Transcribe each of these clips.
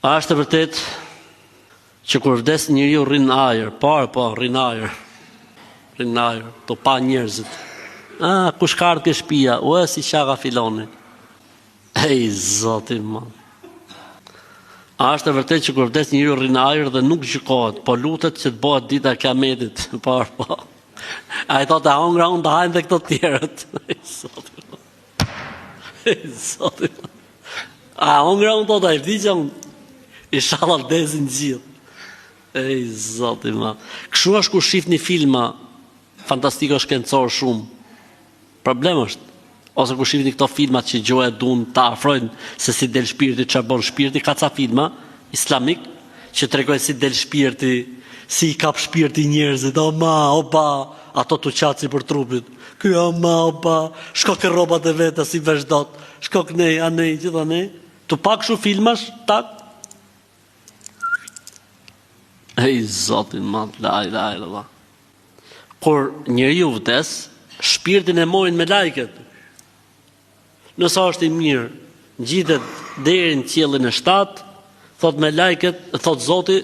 A është e vërtet që kur vdes njeriu rrin në ajër, rrin në ajër. Rrin në ajër, to pa njerëzit. Kush ka ardhur ke shtëpia? Si çaka filoni. Ej zoti më. A është e vërtet që kur vdes njeriu rrin në ajër dhe nuk gjykohet, po lutet që të bëhet dita e Kiametit. Po. Ai thotë hongra unë të hajnë dhe këto të tjerët. Ej zoti. A hongra unë thotë ai vdi që unë inshallah dezin gjithë. Ej zoti më. Kështu është kur shihni filma fantastiko shkencor shumë. Problem është. Ose kur shihni këto filmat që gjoja duan ta afrojnë se si del shpirti, çfarë bën shpirti, ka ca filma islamik që tregojnë si del shpirti, si i kap shpirti njerëzit, ato të qaci për trupit. Ky shko ke rrobat e veta si vesh dot. Shko kënej, anej, gjitha nej. Tu pak shu filmash, tak. Ej zotin madh, la. Kur njeriu vdes, shpirtin e morin me lajket. Nëse është i mirë, ngjitet deri në qiellin e 7, thot me lajket, thot Zoti,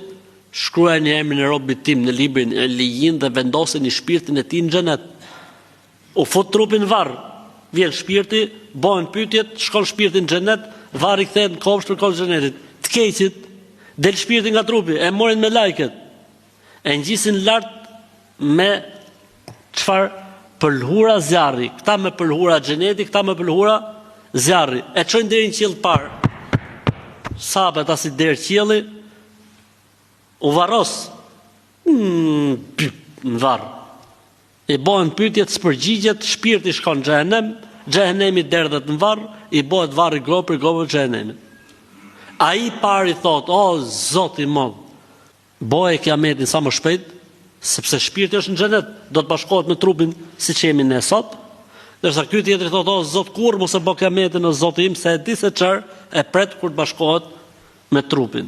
shkruajeni emrin e robit tim në librin e ligjin dhe vendoseni shpirtin e tij në xhenet. U fut trupin në varr. Vjen shpirti, bëhen pyetjet, shkon shpirti në xhenet, varri kthehet në kopsht për kohën e xhenetit. Të keqit, del shpirti nga trupi, e morin me lajket. E ngjisin lart me çfarë? Pëlhura zjarri. Këta me pëlhura xheneti, këta me pëlhura zjarri. E çojnë deri në qiell të parë. Sapet asi deri qielli, u varros. Në varr. I bëhen pyetjet, s'përgjigjet, shpirti shkon në xhenem, xhenemi derdhet në varr, i bëhet varri gropër në xhenemit. Ai pari thot, Zoti i madh, boje Kiametin sa më shpejt, sepse shpirti është në xhenet, do të bashkohet me trupin siç jemi ne sot. Ndërsa ky tjetri thotë, Zot kurrë mos e bë Kiametin, o Zoti im, se e di se çfarë e pret kur të bashkohet me trupin.